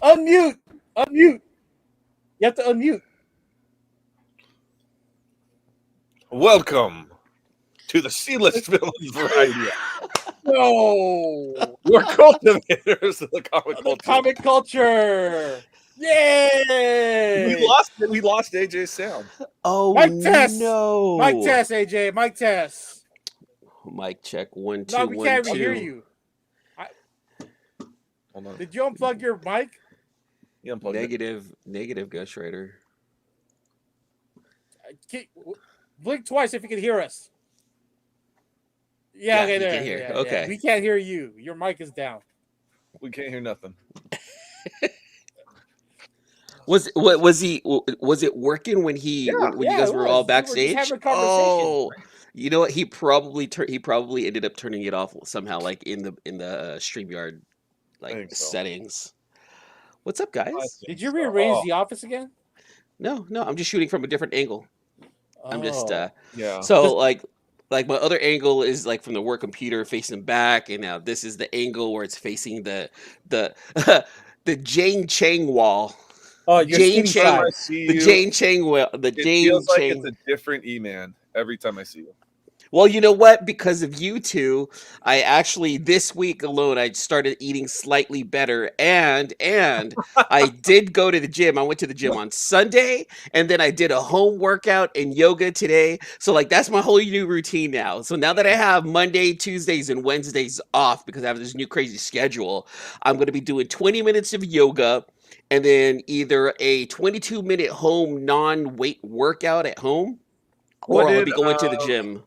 Unmute. Unmute. You have to unmute. Welcome to the C-list villains variety. No. We're cultivators of the comic culture. Comic culture. Yay! We lost AJ's sound. Oh, Mic test. no. Mic test, AJ. Mic test. Mic check. 1 2 No, we 1 can't 2. even hear you. Hold on. Did you unplug your mic? You unplugged it. Negative, Ghost Rider. Blink twice if you can hear us. Yeah, Yeah, okay, you there. can hear. Yeah, Okay. yeah. We can't hear you. Your mic is down. We can't hear nothing. Was it working when you guys it were was. all We were just backstage? having a conversation. Oh, you know what? He probably ended up turning it off somehow, like in the StreamYard like so. settings. What's up, guys? Did you rearrange the office again? No, I'm just shooting from a different angle. I'm just yeah. So like my other angle is like from the work computer facing back, and now this is the angle where it's facing the the Jane Chang wall. Oh, you're Jane skinny Chang. side. I see The you, Jane Chang wall. The it Jane feels like Chang. it's a different E-Man every time I see you. Well, you know what? Because of you two, I actually this week alone I started eating slightly better, and I did go to the gym. I went to the gym on Sunday, and then I did a home workout and yoga today. So like that's my whole new routine now. So now that I have Monday, Tuesdays, and Wednesdays off because I have this new crazy schedule, I'm going to be doing 20 minutes of yoga. And then either a 22-minute home non-weight workout at home, or I'll be going to the gym.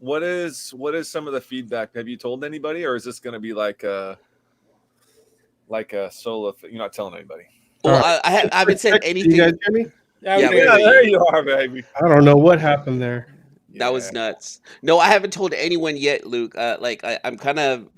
What is some of the feedback? Have you told anybody, or is this going to be like a solo thing? You're not telling anybody. Well, I haven't said anything. You guys hear me? Yeah, There you are, baby. I don't know what happened there. That was nuts. No, I haven't told anyone yet, Luke. I'm kind of,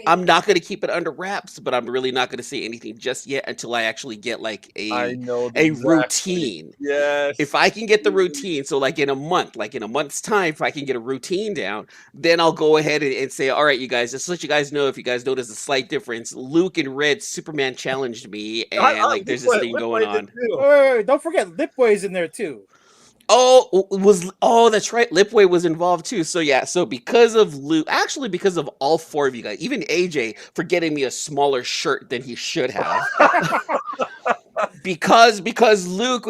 I'm not going to keep it under wraps, but I'm really not going to say anything just yet until I actually get like I know a exactly. routine. Yes. If I can get the routine, so like in a month's time, if I can get a routine down, then I'll go ahead and say, all right, you guys, just to let you guys know, if you guys notice a slight difference, Luke and Red Superman challenged me, and there's this thing going on. Wait, don't forget, Lipway's in there too. That's right. Lipway was involved too. So yeah, so because of Luke, actually because of all four of you guys, even AJ for getting me a smaller shirt than he should have. because Luke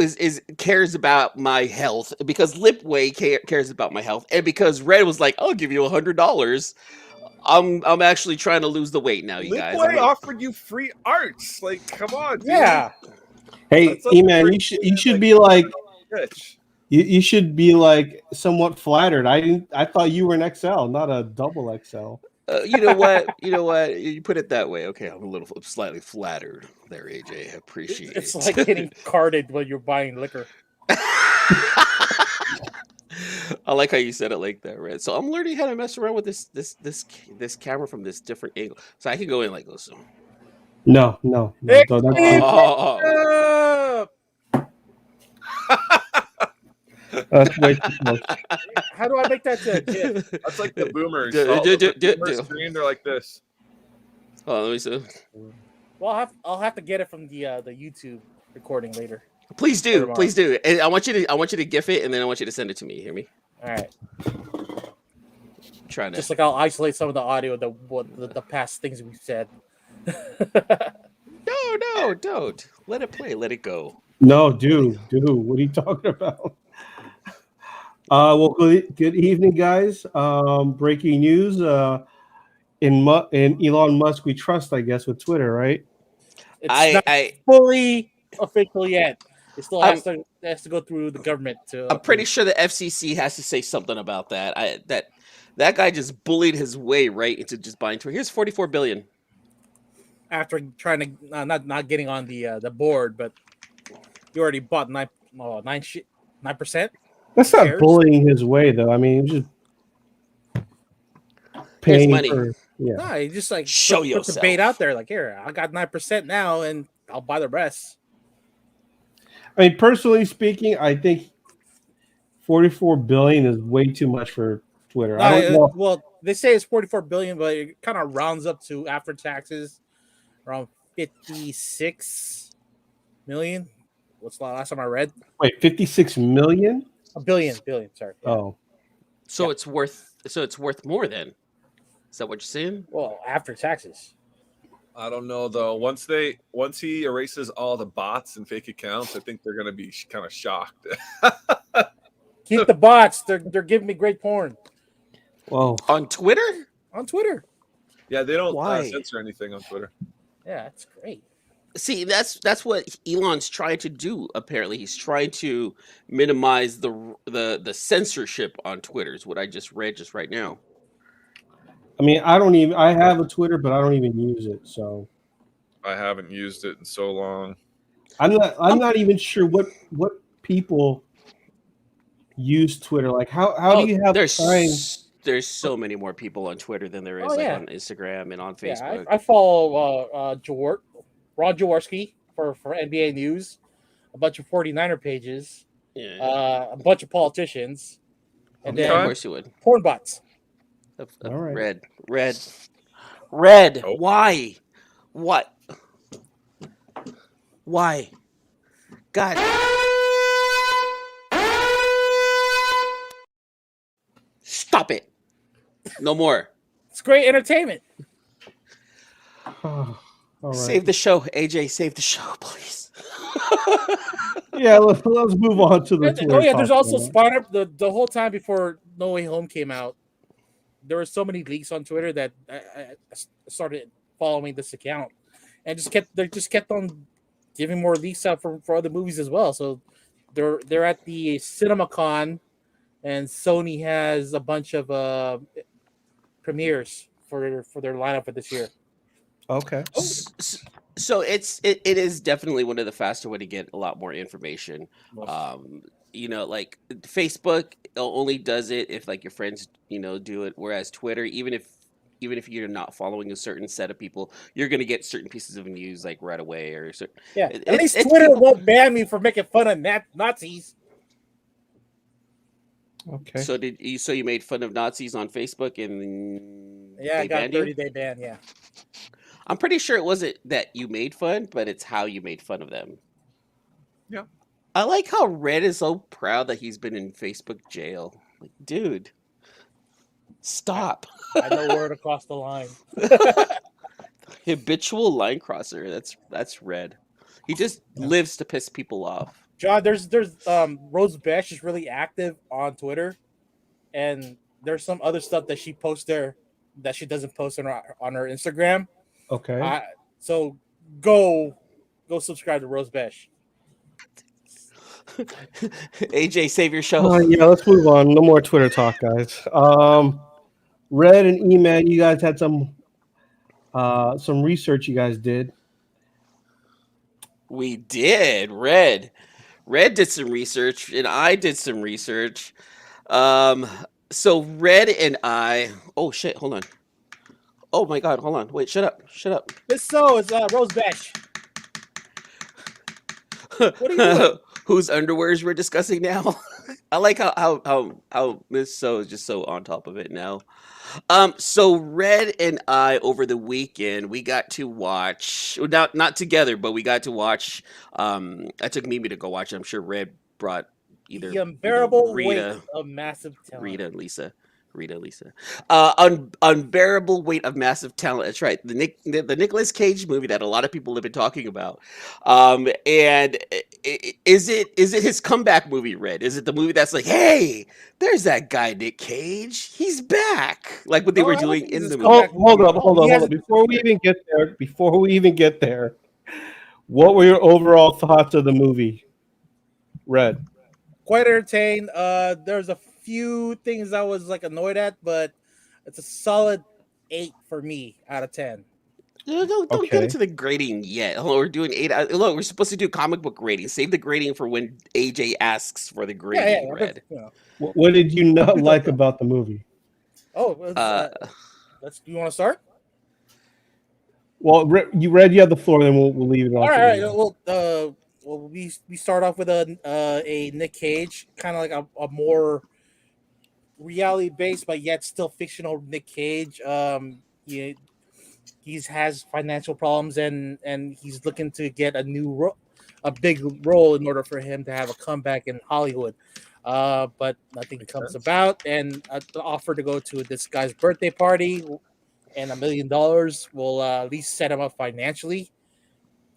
cares about my health, because Lipway cares about my health, and because Red was like, I'll give you $100. I'm actually trying to lose the weight now, you guys. Lipway offered you free arts. Like, come on, dude. Yeah. Hey, E-Man, you should be like you should be like somewhat flattered. I thought you were an XL, not a double XL. You know what? You put it that way. Okay, I'm a little slightly flattered there, AJ. I appreciate it. It's like getting carded when you're buying liquor. I like how you said it like that, Red. So I'm learning how to mess around with this camera from this different angle. So I can go in like this. So. No. That's way too close. How do I make that to a GIF? That's like the boomers. Screen, they're like this. Oh, let me see. Well, I'll have to get it from the YouTube recording later. Please do. And I want you to GIF it, and then I want you to send it to me. You hear me? All right. Trying to. Just like I'll isolate some of the audio, the past things we've said. No, don't. Let it play. Let it go. No, dude. What are you talking about? Well, good evening, guys. Breaking news. In Elon Musk, we trust, I guess, with Twitter, right? It's not fully official yet. It still has to go through the government. I'm pretty sure the FCC has to say something about that. That guy just bullied his way right into just buying Twitter. Here's $44 billion. after trying to not getting on the board, but you already bought 9%. That's not Shares? bullying his way, though. I mean, just Here's paying money. for yeah. No, you just like Show put the yourself. bait out there. Like, here, I got 9% now, and I'll buy the rest. I mean, personally speaking, I think 44 billion is way too much for Twitter. I don't know. Well, they say it's 44 billion, but it kind of rounds up to after taxes around 56 million. What's the last time I read? Wait, 56 million? A billion. Sorry. Yeah. Oh, So it's worth more then. Is that what you're saying? Well, after taxes. I don't know though. Once he erases all the bots and fake accounts, I think they're going to be kind of shocked. Keep the bots. They're giving me great porn well, On Twitter? on Twitter. Yeah, they don't Why? censor anything on Twitter. Yeah, that's great. See, that's what Elon's trying to do. Apparently, he's trying to minimize the censorship on Twitter. Is what I just read just right now. I mean, I have a Twitter, but I don't even use it. So I haven't used it in so long. I'm not even sure what people use Twitter. Like, how do you have time? There's so many more people on Twitter than there is yeah. on Instagram and on Yeah, Facebook. I follow Ron Jaworski for NBA News, a bunch of 49er pages, Yeah, a bunch of politicians, and yeah, then of course you would. porn bots. All right. Red. Oh. Why? What? Why? God. Stop it. No more. It's great entertainment. All right. Save the show, AJ. Save the show, please. Yeah, let's move on to the Twitter. Oh yeah, there's talk also now. Spider. The whole time before No Way Home came out, there were so many leaks on Twitter that I started following this account, and they just kept on giving more leaks out for other movies as well. So they're at the CinemaCon, and Sony has a bunch of premieres for their lineup for this year. Okay. So it is definitely one of the faster way to get a lot more information. Like Facebook only does it if like your friends do it, whereas Twitter, even if you're not following a certain set of people, you're gonna get certain pieces of news like right away or certain. Yeah, at least Twitter won't ban me for making fun of Nazis. Okay. So you made fun of Nazis on Facebook and Yeah, I they got a banned you? 30-day ban. Yeah. I'm pretty sure it wasn't that you made fun, but it's how you made fun of them. Yeah. I like how Red is so proud that he's been in Facebook jail. Like, dude, stop. I know where to cross the line. Habitual line crosser. That's Red. He just lives to piss people off. John, there's Rose Besh is really active on Twitter, and there's some other stuff that she posts there that she doesn't post on her Instagram. Okay. So go subscribe to Rose Besh. AJ, save your show. Yeah, let's move on. No more Twitter talk, guys. Red and Eman, you guys had some research you guys did. We did. Red did some research, and I did some research. So Red and I. Oh shit! Hold on. Oh my god! Hold on. Wait. Shut up. This is Rose Besh. What are you doing? Whose underwears we're discussing now? I like how Miss So is just so on top of it now. So Red and I over the weekend we got to watch, not together, but we got to watch. I took Mimi to go watch. I'm sure Red brought either The unbearable Rita, weight of massive talent. Rita, Lisa. Unbearable weight of massive talent. That's right. The Nicolas Cage movie that a lot of people have been talking about. And is it his comeback movie, Red? Is it the movie that's like, hey, there's that guy Nic Cage, he's back, like what they were doing in the movie? Hold up. Before we even get there, what were your overall thoughts of the movie, Red? Quite entertained. There's a few things I was like annoyed at, but it's a solid 8 for me out of 10. No, don't get Okay. into the grading yet. Oh, we're doing 8. Look, we're supposed to do comic book grading. Save the grading for when AJ asks for the Yeah, grading yeah. read. What did you We not can talk like about. about the movie? Oh, Uh, let's. You want to start? Well, you have the floor, then we'll leave it All on to right. you. Well, we start off with a Nick Cage, kind of like a more reality based, but yet still fictional Nick Cage. He's has financial problems, and he's looking to get a big role in order for him to have a comeback in Hollywood. But nothing Makes comes sense. about, and the offer to go to this guy's birthday party and $1 million will at least set him up financially.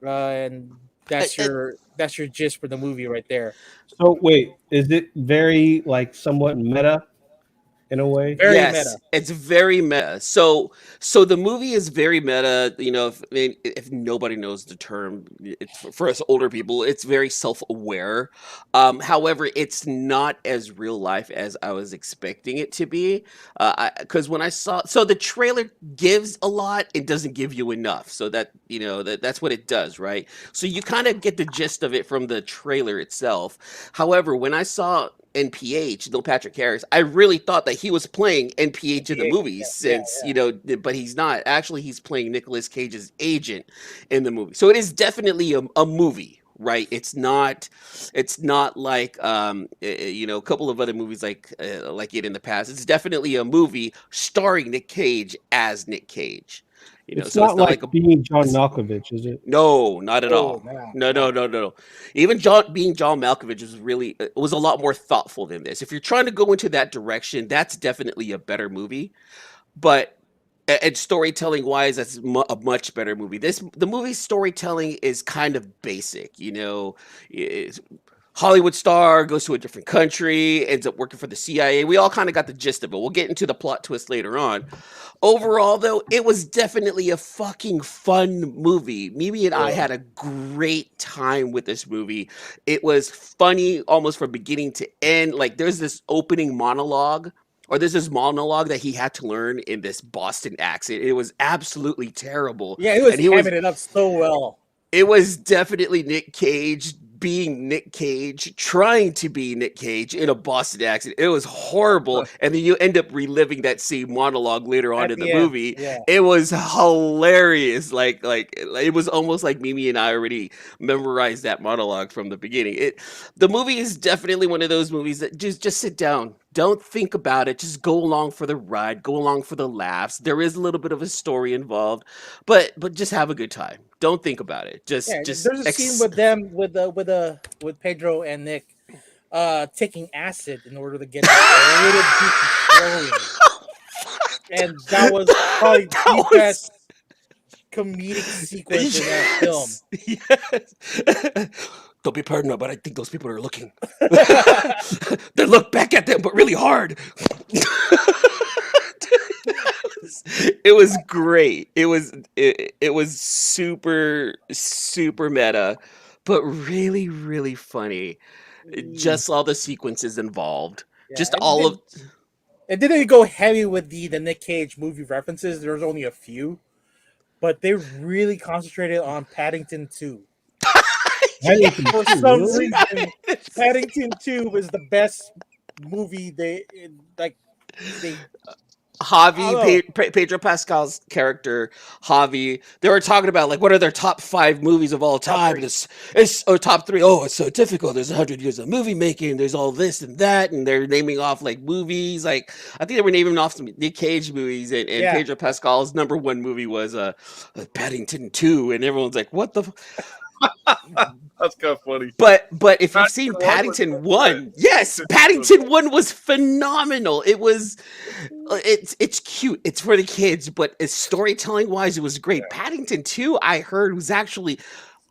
And I- I- that's your gist for the movie right there. So wait, is it very like somewhat meta in a way? Very meta. Yes, it's very meta. So the movie is very meta. You know, if I mean, if nobody knows the term, for us older people, it's very self-aware. However, it's not as real life as I was expecting it to be. Because when I saw, so the trailer gives a lot, it doesn't give you enough. So that that's what it does, right? So you kind of get the gist of it from the trailer itself. However, when I saw NPH, Neil Patrick Harris, I really thought that he was playing NPH in the movie Yeah, since, but he's not. Actually, he's playing Nicolas Cage's agent in the movie. So it is definitely a movie, right? It's not like a couple of other movies like it in the past. It's definitely a movie starring Nick Cage as Nick Cage. It's So it's not not like like a being John Malkovich, is it? no, not at Oh, all. no, No, no, no. no, no. Even John Malkovich was really was a lot more thoughtful than this. If you're trying to go into that direction, that's definitely a better movie. But and storytelling wise, that's a much better movie. The movie's storytelling is kind of basic. It's Hollywood star goes to a different country, ends up working for the CIA. We all kind of got the gist of it. We'll get into the plot twist later on. Overall, though, it was definitely a fucking fun movie. Mimi and I Yeah. had a great time with this movie. It was funny almost from beginning to end. Like, there's this opening monologue, or there's this monologue that he had to learn in this Boston accent. It was absolutely terrible. Yeah, he was And he was hamming it up so well. it was definitely Nick Cage being Nick Cage, trying to be Nick Cage in a Boston accent. It was horrible. And then you end up reliving that same monologue later on At in the the end. movie. Yeah. It was hilarious. Like it was almost like Mimi and I already memorized that monologue from the beginning. The movie is definitely one of those movies that just sit down. Don't think about it. Just go along for the ride. Go along for the laughs. There is a little bit of a story involved, but just have a good time. Don't think about it. Yeah, Just there's a scene with them with Pedro and Nick taking acid in order to get the little juicy flowing. And that was probably that the was best comedic sequence in that film. yes. Don't be paranoid, but I think those people are looking. They look back at them, but really hard. It was great. It was super super meta, but really really funny. Just all the sequences involved. Yeah, Just all of it didn't go heavy with the Nick Cage movie references. There was only a few, but they really concentrated on Paddington 2. Paddington For 2, some really? reason, Paddington 2 was the best movie they I don't know. Pedro Pascal's character, Javi, they were talking about like what are their top 5 movies of all Top time. three. And it's or top 3. Oh, it's so difficult. There's 100 years of movie making. There's all this and that, and they're naming off like movies. Like I think they were naming off some Nick Cage movies, and Yeah. Pedro Pascal's number 1 movie was Paddington 2, and everyone's like, what the. That's kind of funny. But if you've seen Paddington 1 was Paddington 1, yes, Paddington 1 was phenomenal. It's cute. It's for the kids, but it's storytelling wise, it was great. Paddington 2, I heard, was actually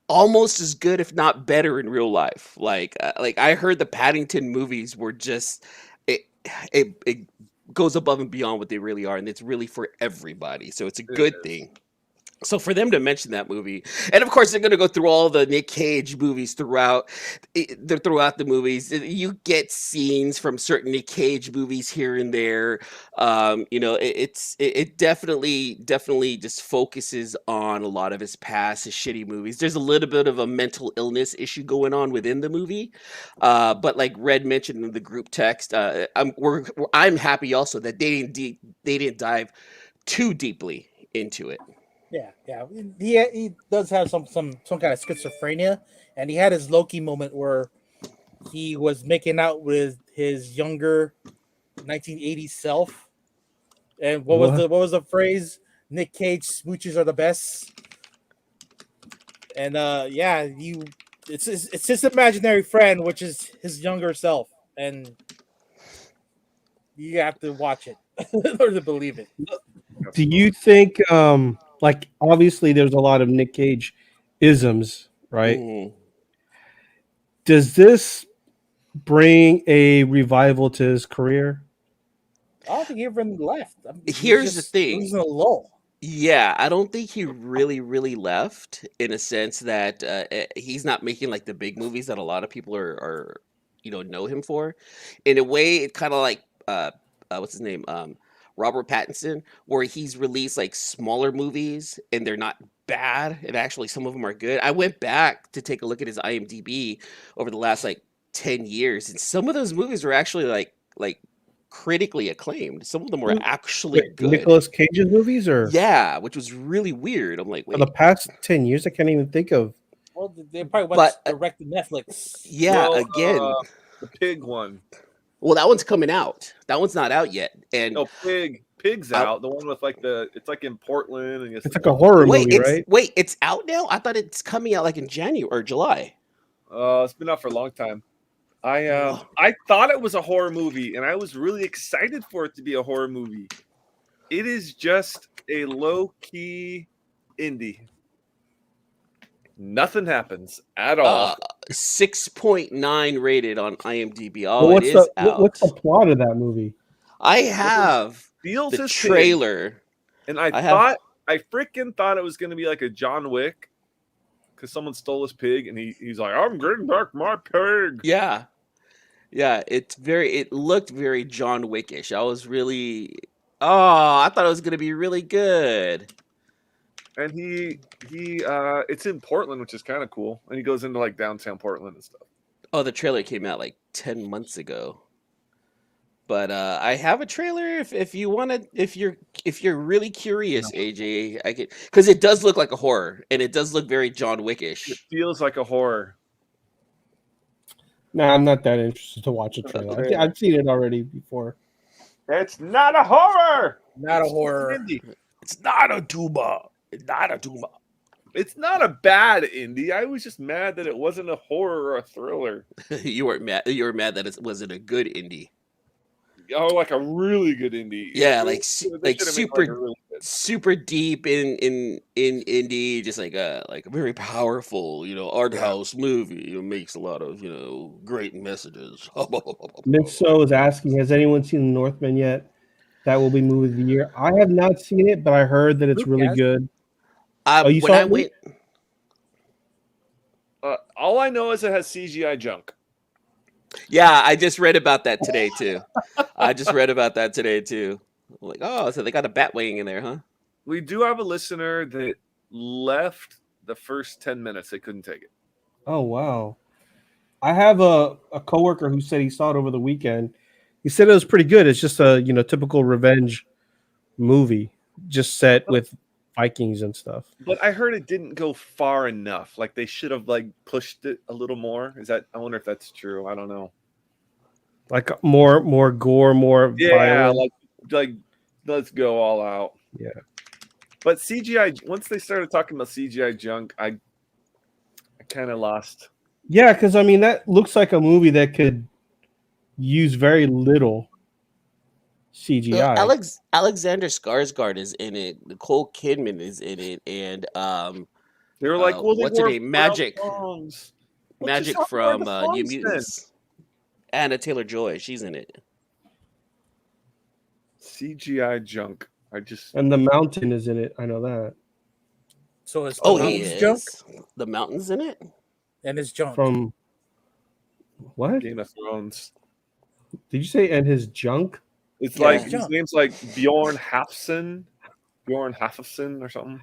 almost as good, if not better, in real life. Like I heard the Paddington movies were just it goes above and beyond what they really are, and it's really for everybody. So it's a It good is. thing. So for them to mention that movie, and of course they're going to go through all the Nick Cage movies throughout the movies. You get scenes from certain Nick Cage movies here and there. It definitely just focuses on a lot of his past, his shitty movies. There's a little bit of a mental illness issue going on within the movie, but like Red mentioned in the group text, I'm happy also that they didn't dive too deeply into it. Yeah. He does have some kind of schizophrenia, and he had his Loki moment where he was making out with his younger 1980s self. And what was the phrase? Nick Cage smooches are the best. And it's his imaginary friend, which is his younger self, and you have to watch it in order to believe it. Do you think, like, obviously there's a lot of Nick Cage isms, right? Mhm. Does this bring a revival to his career? I don't think he ever left. Here's the thing. He's in a lull. Yeah, I don't think he really left in a sense that he's not making like the big movies that a lot of people are know him for. In a way, it kind of like what's his name, Robert Pattinson, where he's released like smaller movies and they're not bad, and actually some of them are good. I went back to take a look at his IMDb over the last like 10 years, and some of those movies were actually like critically acclaimed. Some of them were actually Wait, good. Nicolas Cage's movies, or Yeah, which was really weird. I'm like, for the wait, past 10 years, I can't even think of. Well, they probably went but direct to Netflix. yeah, Well, again, the pig one. well, that one's coming out. That one's not out yet. And No, pig's I- out. The one with like it's like in Portland, and It's like a horror movie, right? it's out now. I thought it's coming out like in January or July. It's been out for a long time. I thought it was a horror movie, and I was really excited for it to be a horror movie. It is just a low key indie. Nothing happens at all. 6.9 rated on IMDb. But Oh, it is out. what's the plot of that movie? I have Steals the his pig, trailer. and I I freaking thought it was going to be like a John Wick, because someone stole his pig, and he's like, "I'm getting back my pig." Yeah. It looked very John Wickish. I was really, I thought it was gonna be really good. And it's in Portland, which is kind of cool. And he goes into like downtown Portland and stuff. Oh, the trailer came out like 10 months ago. But I have a trailer if you want to, if you're really curious, AJ, I could, because it does look like a horror and it does look very John It Wickish. feels like a horror. Nah, I'm not that interested to watch a trailer. Okay. I've seen it already before. It's not a horror. Not a It's horror. indie. It's not a tuba. It's not a tuba. It's not a bad indie. I was just mad that it wasn't a horror or a thriller. You weren't mad. You were mad that it wasn't a good indie. Oh, like a really good indie. Yeah, They like should've made super a really good. super deep in indie, just like a very powerful, art house movie. It makes a lot of great messages. Nick So is asking, has anyone seen The Northman yet? That will be movie of the year. I have not seen it, but I heard that it's Luke really has. good. You When saw I it, went, All I know is it has CGI junk. yeah, I just read about that today too. I'm like, oh, so they got a bat wing in there, huh? We do have a listener that left the first 10 minutes. They couldn't take it. Oh, wow. I have a coworker who said he saw it over the weekend. He said it was pretty good. It's just a typical revenge movie, just set with Vikings and stuff. But I heard it didn't go far enough. Like they should have like pushed it a little more. I wonder if that's true. I don't know. Like more gore, more violence. like let's go all out. Yeah. But CGI, once they started talking about CGI junk, I kind of lost. Yeah, because I mean that looks like a movie that could use very little CGI. Alexander Skarsgård is in it. Nicole Kidman is in it, and They were like, well, they what's her wore name? Magic songs. Magic from New Mutants. Anna Taylor-Joy, she's in it. CGI junk. And The Mountain is in it. I know that. So it's the Oh, he mountains junk is. The mountains in it. and his junk. From what? Game of Thrones. Did you say? And his junk? It's Yeah. like Jump. his name's like Bjorn Hafson or something.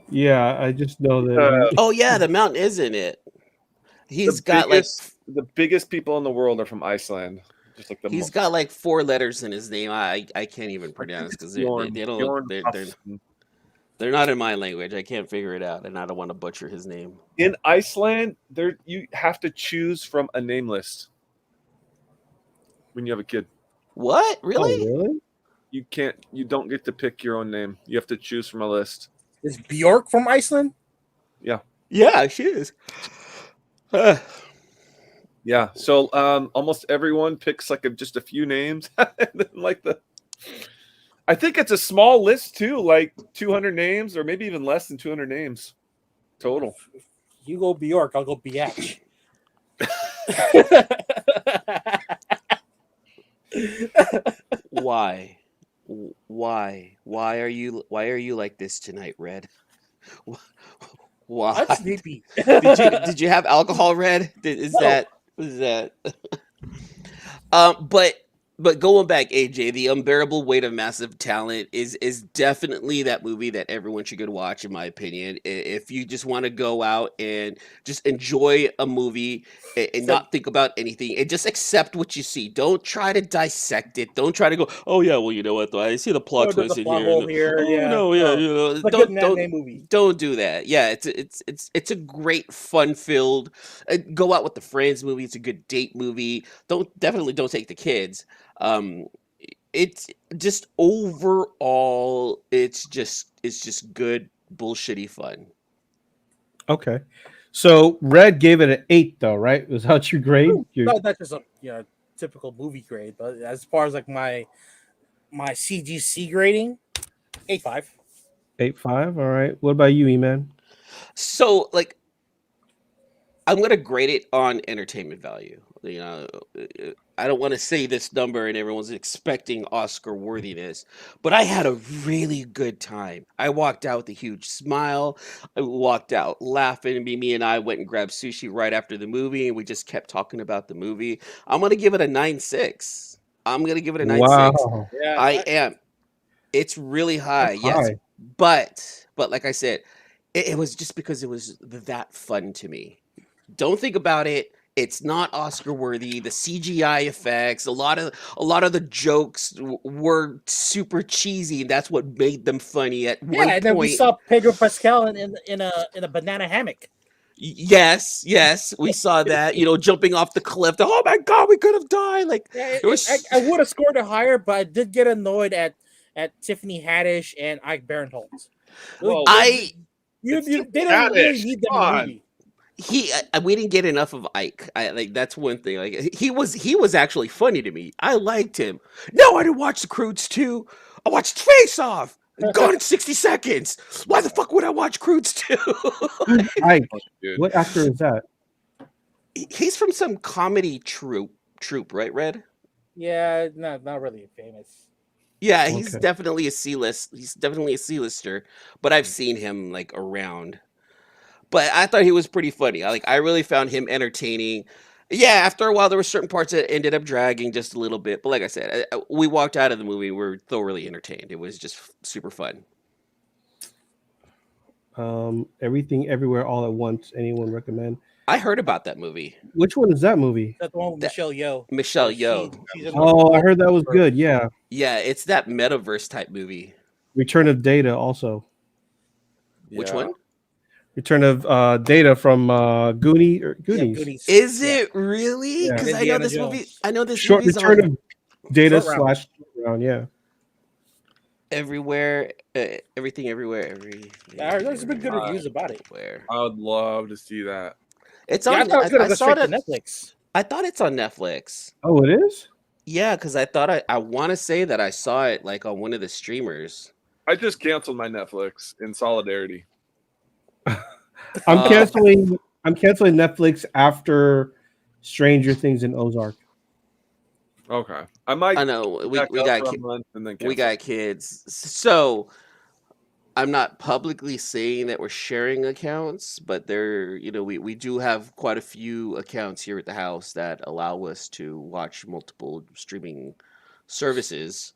Yeah, I just know that. Oh yeah, the mountain is in it. He's got The biggest people in the world are from Iceland. Just like he's got like 4 letters in his name. I can't even pronounce because they don't Bjorn Hafson. they're not in my language. I can't figure it out, and I don't want to butcher his name. In Iceland, you have to choose from a name list when you have a kid. What? Oh, Really? really? You don't get to pick your own name. You have to choose from a list. Is Bjork from Iceland? Yeah, she is. Yeah. So almost everyone picks like just a few names. And then, I think it's a small list too, like 200 names or maybe even less than 200 names total. You go Bjork, I'll go Biatch. Why? Why are you like this tonight, Red? Why? I'm sleepy. Did you have alcohol, Red? Is No. that? But going back, AJ, The Unbearable Weight of Massive Talent is definitely that movie that everyone should go watch, in my opinion. If you just want to go out and just enjoy a movie and not think about anything and just accept what you see. Don't try to dissect it. Don't try to go, oh yeah, well, you know what, though, I see the plot There's twist a in plot here. hole here. Oh Yeah. no, yeah, No. you know, It's a good matinee movie. don't do that. Yeah, it's a great fun filled. Go out with the friends movie. It's a good date movie. Definitely don't take the kids. It's just overall, it's just good bullshitty fun. Okay. So Red gave it an 8, though, right? Was that your grade? No, that's just a typical movie grade. But as far as like my CGC grading, 8.5. 8.5. All right. What about you, E-Man? So like, I'm gonna grade it on entertainment value. You know, I don't want to say this number and everyone's expecting Oscar worthiness, but I had a really good time. I walked out with a huge smile. I walked out laughing. Me and I went and grabbed sushi right after the movie, and we just kept talking about the movie. I'm gonna give it a 9.6. I'm gonna give it a 9.6. Wow. Yeah, I am. It's really high, That's yes, high. but like I said, it was just because it was that fun to me. Don't think about it. It's not Oscar worthy. The CGI effects, a lot of the jokes were super cheesy, and that's what made them funny. At one and then we point, saw Pedro Pascal in a banana hammock. yes, we saw that. You know, jumping off the cliff. Oh my god, we could have died. Like Yeah, it was. I would have scored it higher, but I did get annoyed at Tiffany Haddish and Ike Barinholtz. Well, I they It's didn't Tiffany really Haddish, need them come in the on. movie. we didn't get enough of Ike. That's one thing. Like he was actually funny to me. I liked him. No, I didn't watch The Croods 2. I watched Face Off. Gone in 60 seconds. Why the fuck would I watch Croods 2? Ike. dude. What actor is that? He's from some comedy troupe, right, Red? Yeah, not really famous. Yeah, he's Okay. definitely a C-list. He's definitely a C-lister, but I've seen him like around. But I thought he was pretty funny. I really found him entertaining. Yeah, after a while, there were certain parts that ended up dragging just a little bit. But like I said, we walked out of the movie. We were thoroughly entertained. It was just super fun. Everything, Everywhere, All at Once. Anyone recommend? I heard about that movie. Which one is that movie? That's the one with That- Michelle Yeoh. Michelle Yeoh. She's in Oh, I heard that was good. Yeah. Yeah, it's that metaverse type movie. Return of Data also. Which Yeah. one? Return of Data from Goonies. Goonies. Is it really? Yeah. Because I know Indiana this Jones. movie. I know this Short movie's Return on of Data Short Round. / round. Yeah. everywhere. Everything, everywhere, There's been good reviews about it. everywhere. I would love to see that. It's Yeah, I on. thought it was gonna I go saw straight it. to Netflix. I thought it's on Netflix. Oh, it is. Yeah, because I thought I want to say that I saw it like on one of the streamers. I just canceled my Netflix in solidarity. I'm canceling. I'm canceling Netflix after Stranger Things and Ozark. Okay, I might. I know we back we up got for a ki- month and then we cancel. got kids. So I'm not publicly saying that we're sharing accounts, but we do have quite a few accounts here at the house that allow us to watch multiple streaming services.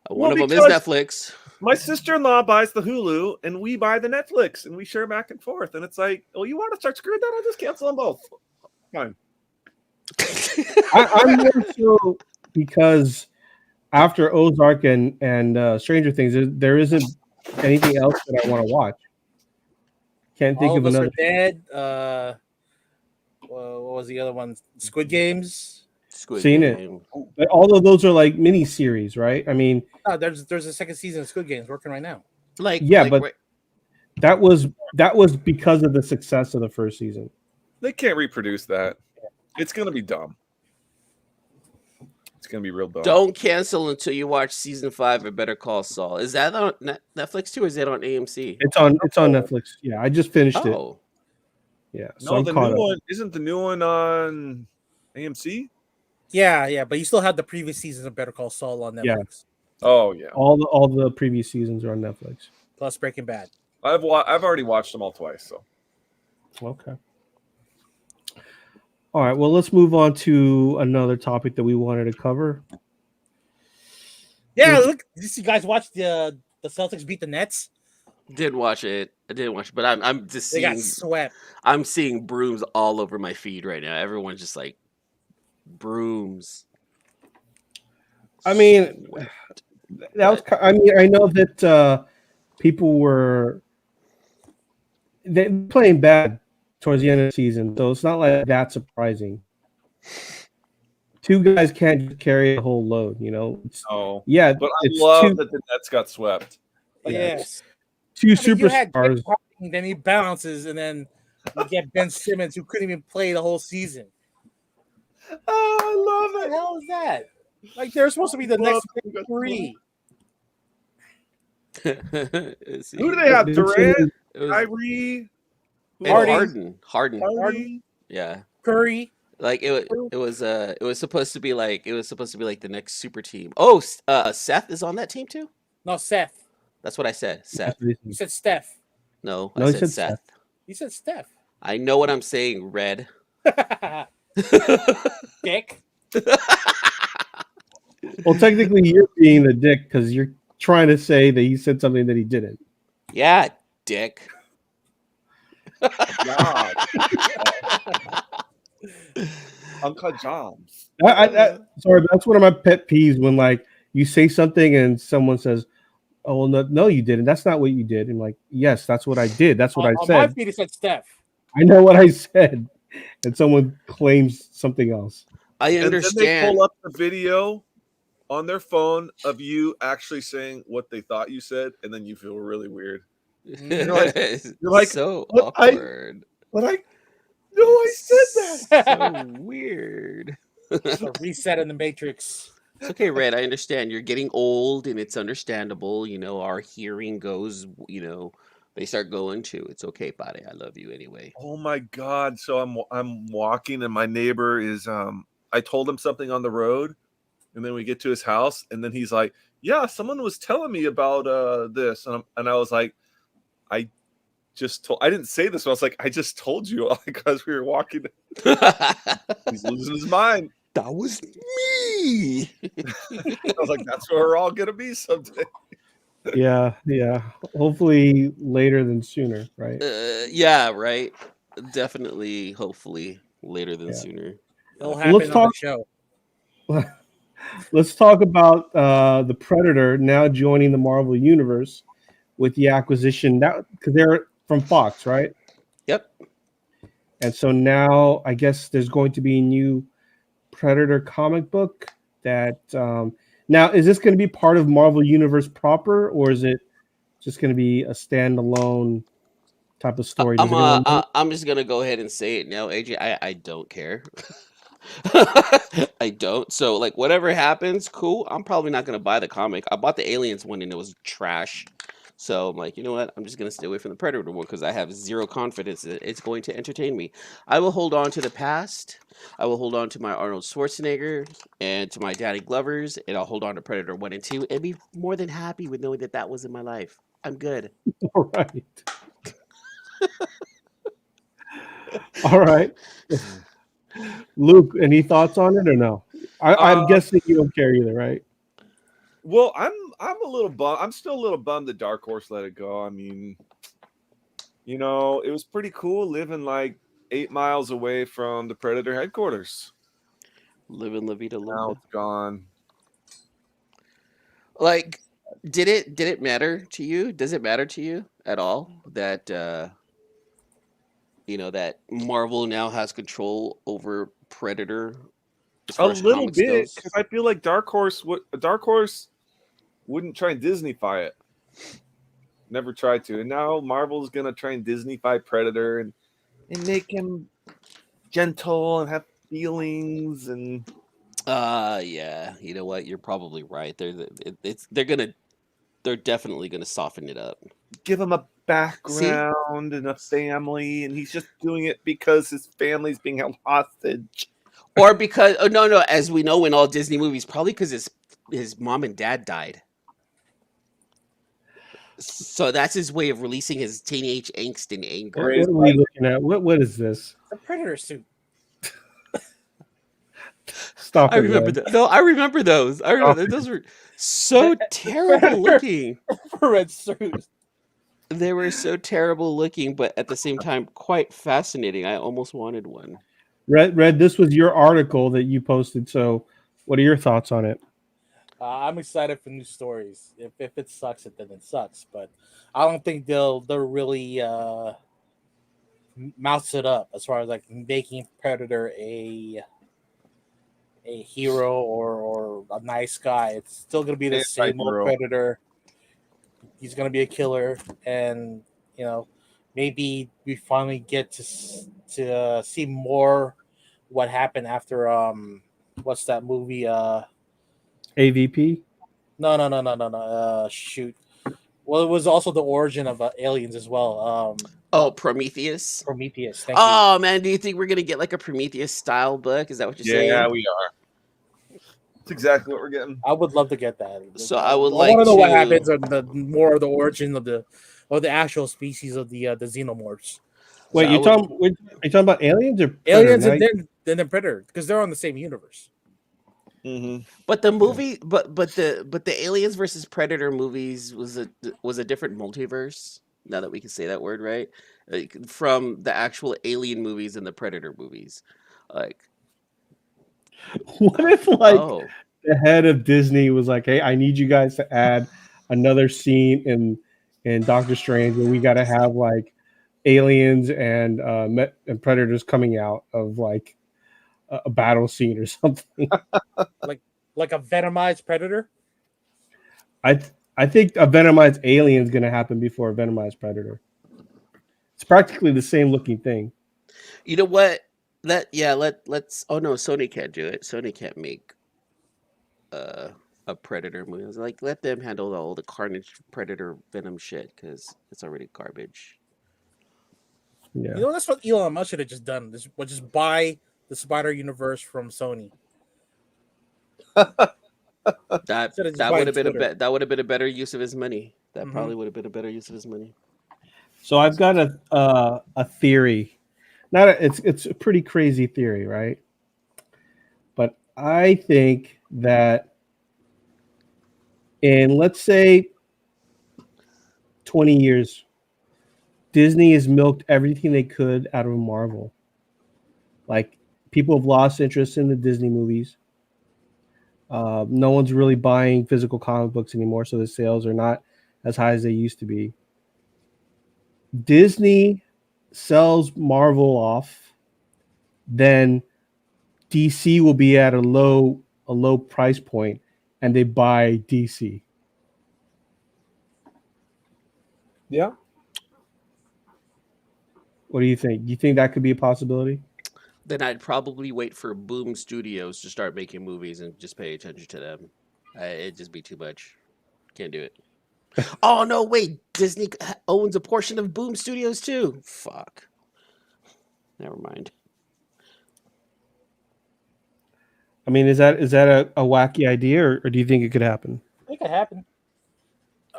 One Well, of them is because Netflix. my sister-in-law buys the Hulu and we buy the Netflix and we share back and forth. And it's like, oh, you want to start screwing that? I'll just cancel them both. Fine. I'm more so because after Ozark and Stranger Things, there isn't anything else that I want to watch. Can't think All of of Us another. Are Dead. What was the other one? Squid Games. Squid Seen it. Game. But all of those are like mini series, right? I mean, Oh, there's a second season of Squid Games working right now. Yeah, but that was because of the success of the first season. They can't reproduce that. It's gonna be dumb. It's gonna be real dumb. Don't cancel until you watch season 5 of Better Call Saul. Is that on Netflix too, or is that on AMC? It's on Netflix. Yeah, I just finished it. Oh, Yeah, so No, I'm the caught new up. one isn't the new one on AMC. Yeah, but you still have the previous seasons of Better Call Saul on Netflix. Yeah. Oh yeah, All the previous seasons are on Netflix. Plus Breaking Bad. I've already watched them all twice. So Okay. All right. Well, let's move on to another topic that we wanted to cover. Yeah, look, did you guys watch the Celtics beat the Nets? didn't watch it. I didn't watch it, but I'm just They got seeing swept. I'm seeing brooms all over my feed right now. Everyone's just like brooms. I mean, Swept. that was. I mean, I know that people were playing bad towards the end of the season, so it's not like that surprising. Two guys can't just carry the whole load, you know. Yeah, but I it's love that the Nets got swept. Yes. two You had superstars. James Harden, then he bounces, and then you get Ben Simmons, who couldn't even play the whole season. Oh, I What love the it. hell is that? Like they're supposed to be the next big three. Who do they have? Durant, Kyrie, Harden. Harden. Yeah. Curry. Like it was supposed to be like the next super team. Oh, Seth is on that team too? No, Seth. That's what I said. Seth. You said Steph. No, No, I he said said Seth. You said Steph. I know what I'm saying, Red. Dick. Well, technically, you're being the dick because you're trying to say that he said something that he didn't. Yeah, dick. God. Uncle John's. Sorry, but that's one of my pet peeves when like you say something and someone says, "Oh, well, no, you didn't. That's not what you did." And like, yes, that's what I did. That's what I On said. my feed, it said Steph. I know what I said, and someone claims something else. I And then they understand. pull up the video on their phone of you actually saying what they thought you said, and then you feel really weird. You're like, so "What? awkward. But I said that. So weird. A reset in the Matrix. It's okay, Red. I understand. You're getting old, and it's understandable. You know, our hearing goes. You know, they start going too. It's okay, buddy. I love you anyway. Oh my God! So I'm walking, and my neighbor is I told him something on the road, and then we get to his house, and then he's like, "Yeah, someone was telling me about this," and I was like, I didn't say this, but I was like, I just told you because we were walking. He's losing his mind. That was me. I was like, that's where we're all gonna be someday. Yeah. Hopefully later than sooner, right? Yeah, right. Definitely, hopefully later than sooner. It'll happen let's on talk- the show. Let's talk about the Predator now joining the Marvel Universe with the acquisition because they're from Fox, right? Yep. And so now I guess there's going to be a new Predator comic book that now is this going to be part of Marvel Universe proper, or is it just going to be a standalone type of story? I'm just gonna go ahead and say it now, AJ. I don't care. I don't. So like whatever happens, cool. I'm probably not gonna buy the comic. I bought the Aliens one and it was trash. So I'm like, you know what? I'm just gonna stay away from the Predator one because I have zero confidence that it's going to entertain me. I will hold on to the past. I will hold on to my Arnold Schwarzenegger and to my Danny Glovers, and I'll hold on to Predator 1 and 2 and be more than happy with knowing that that was in my life. I'm good. All right. All right. Luke, any thoughts on it or no? I'm Uh, guessing you don't care either, right? well, I'm a little bummed. I'm still a little bummed that Dark Horse let it go. I mean, it was pretty cool living like 8 miles away from the Predator headquarters. Living La Vida Now Loca. it's gone. Like, did it matter to you? Does it matter to you at all that that Marvel now has control over Predator as A far as little comics bit, goes? because I feel like Dark Horse wouldn't try and Disneyfy it. Never tried to, and now Marvel's gonna try and Disneyfy Predator and make him gentle and have feelings and Yeah, you know what? You're probably right. They're definitely gonna soften it up. give him a See, background and a family, and he's just doing it because his family's being held hostage. or because no, as we know in all Disney movies, probably because his mom and dad died. So that's his way of releasing his teenage angst and anger. Or his What are we looking at? What is this? The Predator suit. Stop I it, remember Red. that. No, I remember those. I Stop remember it. those were so terrible Predator. looking. Red suit. They were so terrible looking, but at the same time quite fascinating. I almost wanted one. Red, this was your article that you posted. So, what are your thoughts on it? I'm excited for new stories. If it sucks, then it sucks. But I don't think they'll really mouse it up as far as like making Predator a hero or a nice guy. It's still gonna be the same old anti-hero. Predator. He's gonna be a killer, and maybe we finally get to see more what happened after what's that movie AVP. no shoot. Well, it was also the origin of aliens as well. Oh, Prometheus. Prometheus. Thank you. Oh man, do you think we're gonna get like a Prometheus style book? Is that what you're Yeah, saying? we are. That's exactly what we're getting. I would love to get that. So I would want like to know what to. happens on the more of the origin of the actual species of the xenomorphs. Wait, So I would. are you talking about aliens or Predator? Aliens Now and then the Predator because they're on the same universe. Mm-hmm. But the movie, but the Aliens versus Predator movies was a different multiverse. Now that we can say that word, right? Like, from the actual Alien movies and the Predator movies, like What if like oh, the head of Disney was like, "Hey, I need you guys to add another scene in Doctor Strange where we got to have like aliens and predators coming out of like a battle scene or something." Like a venomized Predator. I I think a venomized alien is going to happen before a venomized predator. It's practically the same looking thing. you know what? Let's. Oh no, Sony can't do it. Sony can't make uh, a Predator movie. I was like, let them handle all the Carnage, Predator, Venom shit because it's already garbage. Yeah. That's what Elon Musk should have just done. This was just buy the Spider Universe from Sony. That Instead of just that buying would have been Twitter. that would have been a better use of his money. That Mhm. probably would have been a better use of his money. So I've got a theory. It's a pretty crazy theory, right? But I think that in, let's say, 20 years, Disney has milked everything they could out of Marvel. Like, people have lost interest in the Disney movies. No one's really buying physical comic books anymore, so the sales are not as high as they used to be. Disney sells Marvel off, then DC will be at a low price point, and they buy DC. Yeah. What do you think? Do you think that could be a possibility? Then I'd probably wait for Boom Studios to start making movies and just pay attention to them. It'd just be too much. Can't do it. Oh no! Wait, Disney owns a portion of Boom Studios too. Fuck. Never mind. I mean, is that a wacky idea, or do you think it could happen? It could happen.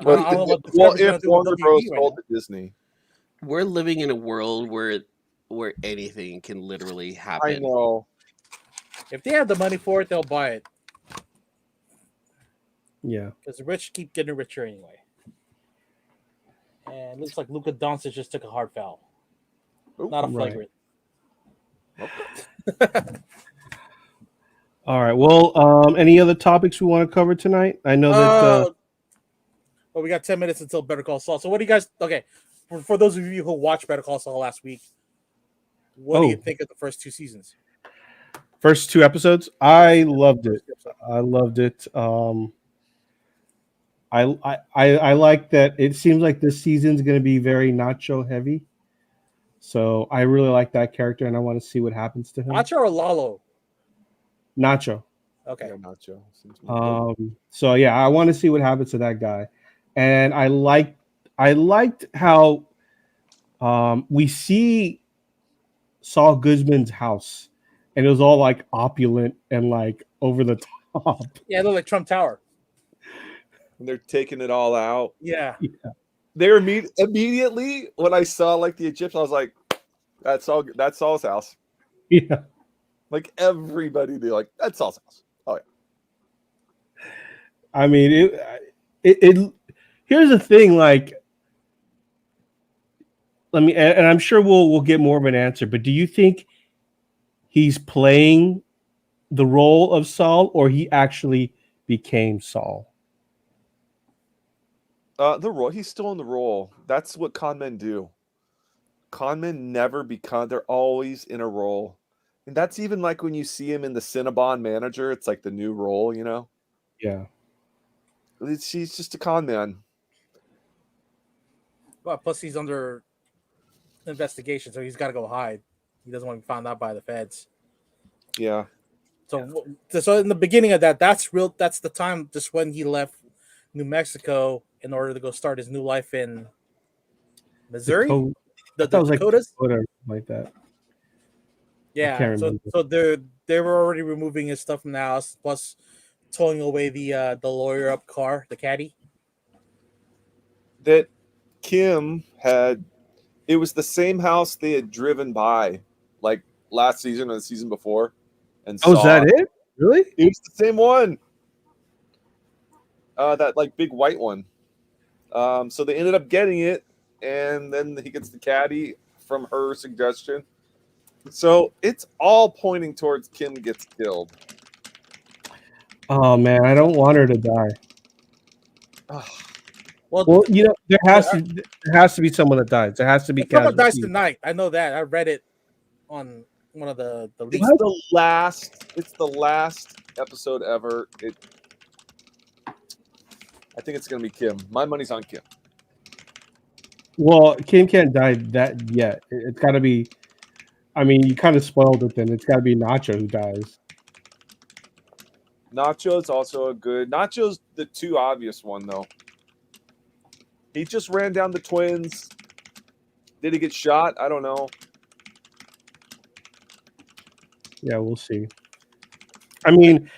I Well, don't know what well, Discovery's gonna if do with Warner Bros. WB right sold now. to Disney, We're living in a world where anything can literally I happen. know. If they have the money for it, they'll buy it. Yeah. Because the rich keep getting richer anyway. And it looks like Luka Doncic just took a hard foul. Oop. Not a Right. flagrant. All right. Well, any other topics we want to cover tonight? I know that. Well, we got 10 minutes until Better Call Saul. So what do you guys... Okay, for those of you who watched Better Call Saul last week, what do you think of the first 2 seasons? First 2 episodes, I loved it. I loved it. I like that. It seems like this season's going to be very Nacho heavy. So I really like that character, and I want to see what happens to him. Nacho or Lalo? Nacho. Okay. Yeah, Nacho. So yeah, I want to see what happens to that guy, and I liked how we see Saul Goodman's house, and it was all like opulent and like over the top. Yeah, it looked like Trump Tower. And they're taking it all out. Yeah. They're immediately when I saw like the Egyptian, I was like, That's Saul's house. Yeah. Like everybody be like, that's Saul's house. Oh yeah. I mean, it here's the thing, like, and I'm sure we'll get more of an answer, but do you think he's playing the role of Saul, or he actually became Saul? The role, he's still in the role. That's what con men do. Con men never become, they're always in a role. And that's even like when you see him in the Cinnabon Manager, it's like the new role, you know? Yeah. He's just a con man. Well, plus he's under investigation, so he's got to go hide. He doesn't want to be found out by the feds. Yeah. So in the beginning of that, that's the time just when he left New Mexico in order to go start his new life in Missouri, the Dakotas, like that. Yeah, so they were already removing his stuff from the house, plus towing away the lawyer up car, the caddy. That Kim had, it was the same house they had driven by, like last season or the season before. And is that it? Really? It was the same one. That like big white one. So they ended up getting it, and then he gets the caddy from her suggestion. So it's all pointing towards Kim gets killed. Oh man, I don't want her to die. Well, you know, there has to be someone that dies. There has to be someone dies tonight. I know that. I read it on one of the leaks. It's the last episode ever. I think it's gonna be Kim. My money's on Kim. Well, Kim can't die that yet. It's got to be. I mean, you kind of spoiled it. Then it's got to be Nacho who dies. Nacho's also a good. Nacho's the too obvious one though. He just ran down the twins. Did he get shot? I don't know. Yeah, we'll see. I mean,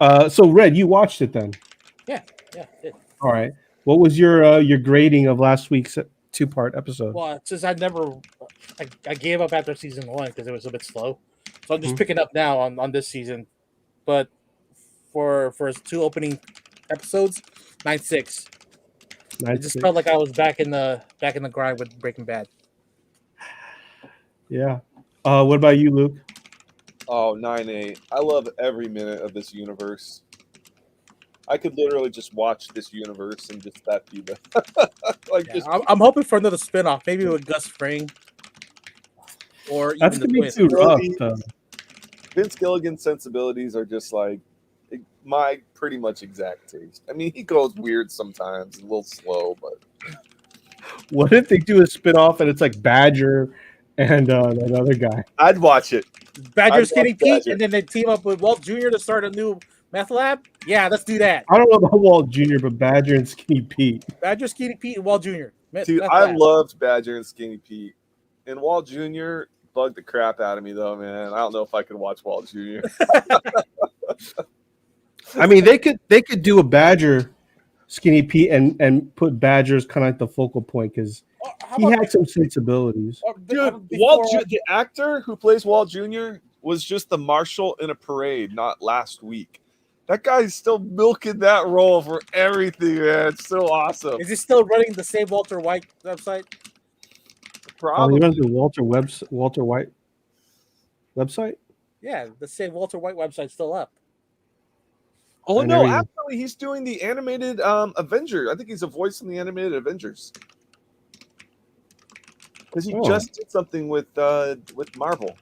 so Red, you watched it then? Yeah. All right. What was your grading of last week's 2-part episode? Well, since I gave up after season 1 because it was a bit slow, so I'm just picking up now on this season. But for 2 opening episodes, 9.6. It just felt like I was back in the grind with Breaking Bad. Yeah. What about you, Luke? Oh, 9.8. I love every minute of this universe. I could literally just watch this universe and just that be the I'm hoping for another spinoff, maybe with Gus Fring, or even that's the gonna be twins. too rough. Vince Gilligan's sensibilities are just like my pretty much exact taste. I mean, he goes weird sometimes, a little slow, but what if they do a spinoff and it's like Badger and another guy? I'd watch it. Badger, Skinny Pete, and then they team up with Walt Jr. to start a new meth lab? Yeah, let's do that. I don't know about Walt Jr., but Badger and Skinny Pete. Badger, Skinny Pete, and Walt Jr. Dude, I loved Badger and Skinny Pete. And Walt Jr. bugged the crap out of me, though, man. I don't know if I could watch Walt Jr. I mean, they could do a Badger Skinny Pete and put Badger as kind of like the focal point because How he about had some sensibilities. Dude, before, the actor who plays Walt Jr. was just the marshal in a parade, not last week. That guy's still milking that role for everything, man. It's so awesome. is he still running the Save Walter White website? Oh, Probably. he runs the Walter White website. Yeah, the Save Walter White website's still up. Oh I no, never even- actually, he's doing the animated Avenger. I think he's a voice in the animated Avengers. Because he Oh. just did something with Marvel.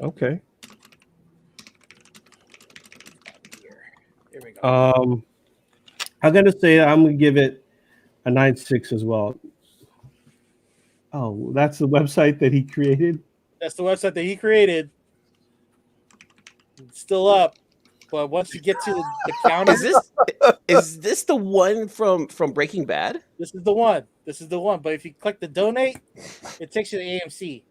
Okay. Here we go. I'm gonna say I'm gonna give it a 9.6 as well. Oh, that's the website that he created. That's the website that he created. It's still up, but once you get to the counter, Is this the one from Breaking Bad? this is the one. This is the one. But if you click the donate, it takes you to AMC.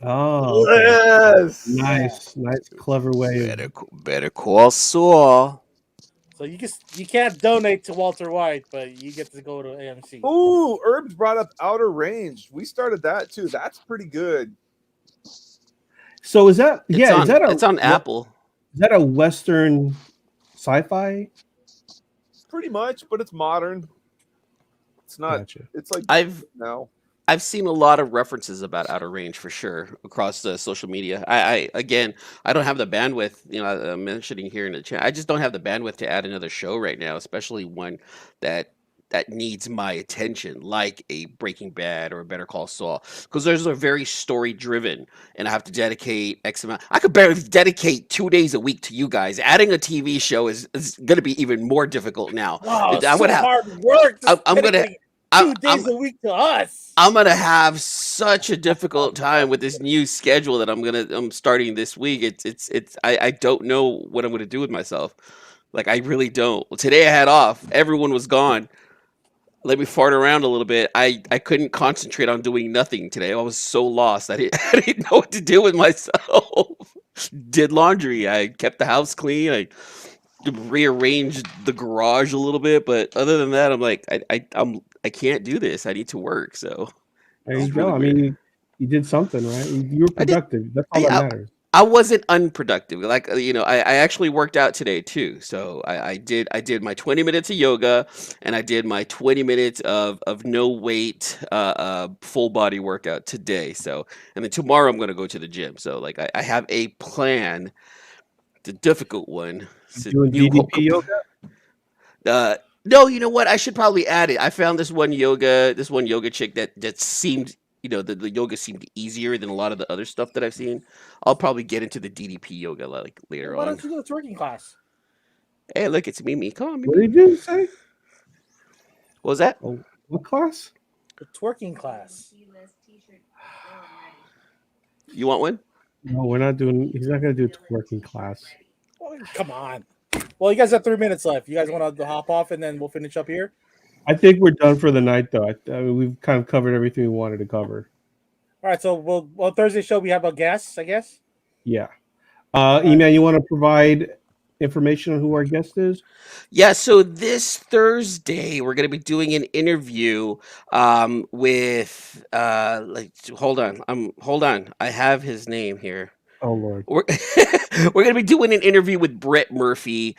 Oh, okay. Yes. Nice, clever way. Better call Saul. So you can't donate to Walter White, but you get to go to AMC. Ooh, Herbs brought up Outer Range. We started that too. That's pretty good. So is that It's on Apple. Is that a Western sci-fi? Pretty much, but it's modern. It's not. Gotcha. It's like now. I've seen a lot of references about Outer Range for sure across social media. I don't have the bandwidth. I'm mentioning here in the chat. I just don't have the bandwidth to add another show right now, especially one that needs my attention, like a Breaking Bad or a Better Call Saul, because those are very story driven, and I have to dedicate X amount. I could barely dedicate 2 days a week to you guys. Adding a TV show is going to be even more difficult now. Wow, it's I'm so gonna have- hard work. I'm gonna. 2 days a week to us. I'm gonna have such a difficult time with this new schedule that I'm starting this week. I don't know what I'm gonna do with myself. Like I really don't. Well, today I had off. Everyone was gone. Let me fart around a little bit. I couldn't concentrate on doing nothing today. I was so lost. I didn't know what to do with myself. Did laundry. I kept the house clean. I rearranged the garage a little bit, but other than that, I'm like I can't do this. I need to work. So There you it's go. really I weird. mean, you did something, right? You were productive. That's all that matters. I wasn't unproductive. Like I actually worked out today too. So I did my 20 minutes of yoga, and I did my 20 minutes of no weight full body workout today. So and then tomorrow I'm gonna go to the gym. So like I have a plan. The difficult one. Doing DDP yoga? No, you know what? I should probably add it. I found this one yoga chick that seemed, the yoga seemed easier than a lot of the other stuff that I've seen. I'll probably get into the DDP yoga like later Why on. don't you do a twerking class? Hey, look, it's Mimi. Come on, What Mimi. did you say? What was that? Oh, what class? The twerking class. You want one? No, we're not doing. He's not going to do a twerking class. Oh, come on. Well, you guys have 3 minutes left. You guys want to hop off and then we'll finish up here? I think we're done for the night, though. I mean, we've kind of covered everything we wanted to cover. All right. So well, Thursday show we have a guest, I guess. Yeah. Eman, you want to provide information on who our guest is? Yeah, so this Thursday we're going to be doing an interview with hold on. I have his name here. Oh Lord. We're, we're going to be doing an interview with Brett Murphy.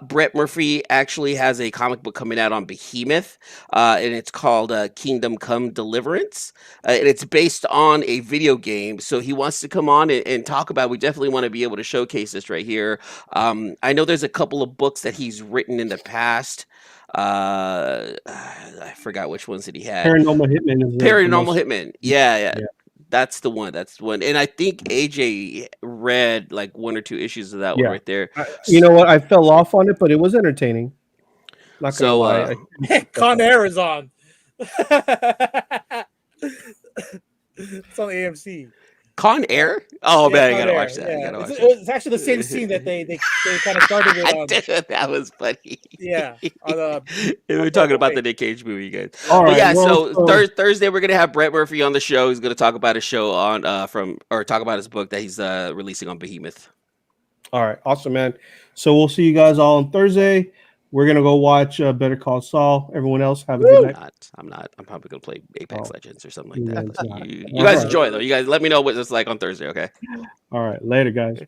Brett Murphy actually has a comic book coming out on Behemoth, and it's called Kingdom Come Deliverance, and it's based on a video game. So he wants to come on and talk about. We definitely want to be able to showcase this right here. I know there's a couple of books that he's written in the past. I forgot which ones that he had. Paranormal Hitman is Paranormal Hitman. Yeah. Yeah. That's the one. And I think AJ read like 1 or 2 issues of that one Yeah. right there. You know what? I fell off on it, but it was entertaining. Not gonna lie. Con Air is on. It's on AMC. Con Air? Oh Yeah, man, I Con gotta Air, watch that. I yeah. gotta watch It's actually the same scene that they kind of started it on. Dude, that was funny. Yeah, on We were on talking Broadway. about the Nick Cage movie, guys. All But right. yeah, well, so Thursday we're gonna have Brett Murphy on the show. He's gonna talk about his show on talk about his book that he's releasing on Behemoth. all right. Awesome, man. So we'll see you guys all on Thursday. We're gonna go watch Better Call Saul. Everyone else have a good night. I'm not. I'm probably gonna play Apex Oh, Legends or something you like that. guys But not. you All guys right. enjoy though. You guys let me know what it's like on Thursday, okay? All right. Later, guys.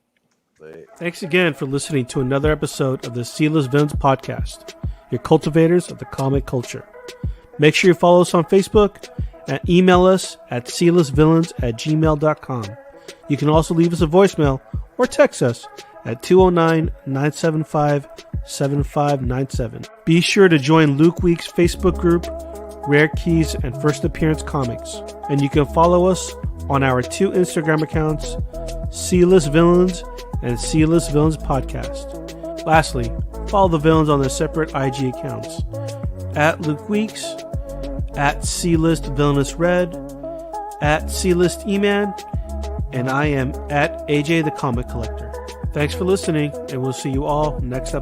Thanks again for listening to another episode of the Sealess Villains podcast, your cultivators of the comic culture. Make sure you follow us on Facebook and email us at sealessvillains@gmail.com. You can also leave us a voicemail or text us at 209-975-7597. Be sure to join Luke Week's Facebook group, Rare Keys and First Appearance Comics. And you can follow us on our 2 Instagram accounts, Sealess Villains and Sealess Villains Podcast. Lastly, follow the villains on their separate IG accounts, at Luke Weeks, at C-List Villainous Red, at C-List Eman, and I am at AJ the Comic Collector. Thanks for listening, and we'll see you all next episode.